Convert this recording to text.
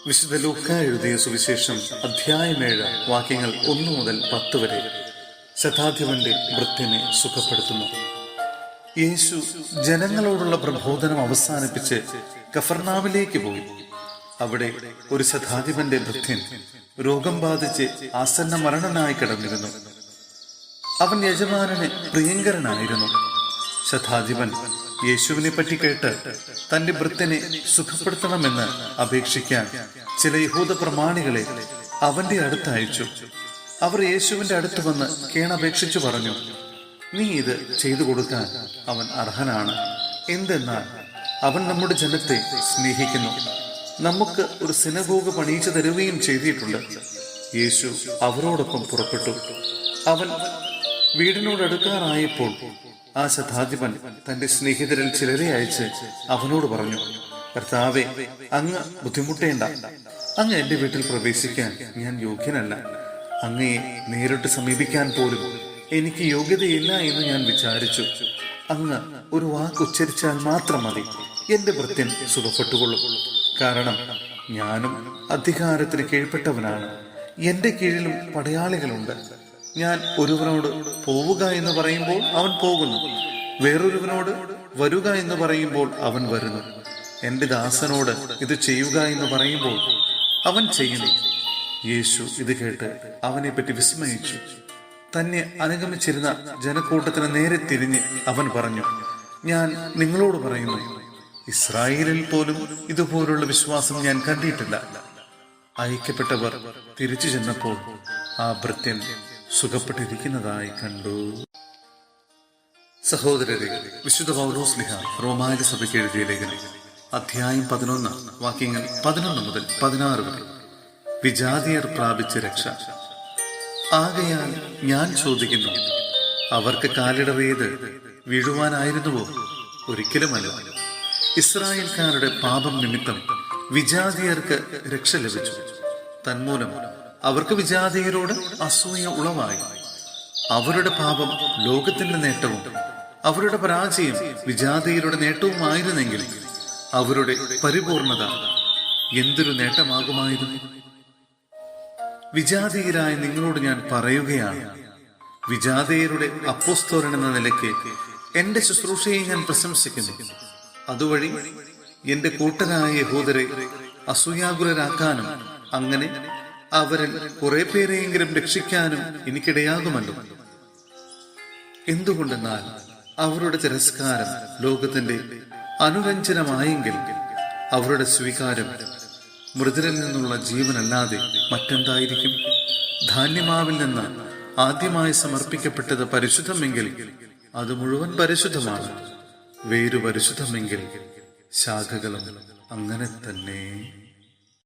വിശുദ്ധ ലൂക്ക എഴുതിയ സുവിശേഷം അധ്യായം 7 വാക്യങ്ങൾ 1 മുതൽ 10 വരെ. ശതാധിപന്റെ ഭൃത്യനെ സുഖപ്പെടുത്തുന്നു. യേശു ജനങ്ങളോടുള്ള പ്രബോധനം അവസാനിപ്പിച്ച് കഫർനാവിലേക്ക് പോയി. അവിടെ ഒരു ശതാധിപന്റെ ഭൃത്യൻ രോഗം ബാധിച്ച് ആസന്ന മരണനായി കിടന്നിരുന്നു. അവൻ യജമാനന് പ്രിയങ്കരനായിരുന്നു. ശതാധിപൻ യേശുവിനെ പറ്റി കേട്ട് തന്റെ ഭൃത്യനെ സുഖപ്പെടുത്തണമെന്ന് അപേക്ഷിക്കാൻ ചില യഹൂദ പ്രമാണികളെ അവന്റെ അടുത്ത് അയച്ചു. അവർ യേശുവിന്റെ അടുത്ത് വന്ന് കേണപേക്ഷിച്ചു പറഞ്ഞു, നീ ഇത് ചെയ്തു കൊടുക്കാൻ അവൻ അർഹനാണ്. എന്തെന്നാൽ അവൻ നമ്മുടെ ജനത്തെ സ്നേഹിക്കുന്നു, നമുക്ക് ഒരു സിനഗോഗ് പണിയിച്ചു തരുകയും ചെയ്തിട്ടുണ്ട്. യേശു അവരോടൊപ്പം പുറപ്പെട്ടു. അവൻ വീടിനോടടുക്കാറായപ്പോൾ ആ ശതാധിപൻ തന്റെ സ്നേഹിതരിൽ ചിലരെ അയച്ച് അവനോട് പറഞ്ഞു, കർത്താവേ, അങ്ങ് ബുദ്ധിമുട്ടേണ്ട. അങ്ങ് എന്റെ വീട്ടിൽ പ്രവേശിക്കാൻ ഞാൻ യോഗ്യനല്ല. അങ്ങയെ നേരിട്ട് സമീപിക്കാൻ പോലും എനിക്ക് യോഗ്യതയില്ല എന്ന് ഞാൻ വിചാരിച്ചു. അങ്ങ് ഒരു വാക്ക് ഉച്ചരിച്ചാൽ മാത്രം മതി, എന്റെ ഭൃത്യൻ സുഖപ്പെട്ടുകൊള്ളും. കാരണം ഞാനും അധികാരത്തിന് കീഴ്പ്പെട്ടവനാണ്, എന്റെ കീഴിലും പടയാളികളുണ്ട്. ഞാൻ ഒരുവനോട് പോവുക എന്ന് പറയുമ്പോൾ അവൻ പോകുന്നു, വേറൊരുവനോട് വരുക എന്ന് പറയുമ്പോൾ അവൻ വരുന്നു. എന്റെ ദാസനോട് ഇത് ചെയ്യുക എന്ന് പറയുമ്പോൾ അവൻ ചെയ്യുന്നു. യേശു ഇത് കേട്ട് അവനെ പറ്റി വിസ്മയിച്ചു. തന്നെ അനുഗമിച്ചിരുന്ന ജനക്കൂട്ടത്തിന് നേരെ തിരിഞ്ഞ് അവൻ പറഞ്ഞു, ഞാൻ നിങ്ങളോട് പറയുന്നു, ഇസ്രായേലിൽ പോലും ഇതുപോലുള്ള വിശ്വാസം ഞാൻ കണ്ടിട്ടില്ല. അയക്കപ്പെട്ടവർ തിരിച്ചു ചെന്നപ്പോൾ ആ ഭൃത്യൻ സുഖപ്പെട്ടിരിക്കുന്നതായി കണ്ടു. സഹോദരരെ, വിശുദ്ധ പൗലോസ്ലീഹ റോമായിലെ സഭയ്ക്ക് എഴുതിയ ലേഖനം അധ്യായം 11 വാക്യങ്ങൾ 11 മുതൽ 16 വരെ. വിജാതിയർ പ്രാപിച്ച രക്ഷ. ആകയാൽ ഞാൻ ചോദിക്കുന്നു, അവർക്ക് കാലിടറിയത് വീഴുവാനായിരുന്നുവോ? ഒരിക്കലുമല്ല. ഇസ്രായേൽക്കാരുടെ പാപം നിമിത്തം വിജാതിയർക്ക് രക്ഷ ലഭിച്ചു. തന്മൂലം അവർക്ക് വിജാതിയരോട് അസൂയ ഉളവായി. അവരുടെ പാപം ലോകത്തിന്റെ നേട്ടവും അവരുടെ പരാജയം വിജാതിയരുടെ നേട്ടവുമായിരുന്നെങ്കിൽ അവരുടെ പരിപൂർണത എന്തൊരു നേട്ടമാകുമായിരുന്നു. വിജാതിയരായ നിങ്ങളോട് ഞാൻ പറയുകയാണ്, വിജാതിയരുടെ അപ്പോസ്തലൻ എന്ന നിലയ്ക്ക് എന്റെ ശുശ്രൂഷയെ ഞാൻ പ്രശംസിക്കുന്നു. അതുവഴി എന്റെ കൂട്ടരായ യഹൂദരെ അസൂയാകുലരാക്കാനും അങ്ങനെ അവരിൽ കുറെ പേരെയെങ്കിലും രക്ഷിക്കാനും എനിക്കിടയാകുമല്ലോ. എന്തുകൊണ്ടെന്നാൽ അവരുടെ തിരസ്കാരം ലോകത്തിന്റെ അനുരഞ്ജനമായെങ്കിൽ അവരുടെ സ്വീകാരം മൃതരിൽ നിന്നുള്ള ജീവനല്ലാതെ മറ്റെന്തായിരിക്കും? ധാന്യമാവിൽ നിന്ന് ആദ്യമായി സമർപ്പിക്കപ്പെട്ടത് പരിശുദ്ധമെങ്കിൽ അത് മുഴുവൻ പരിശുദ്ധമാണ്. വേരു പരിശുദ്ധമെങ്കിൽ ശാഖകളും അങ്ങനെ തന്നെ.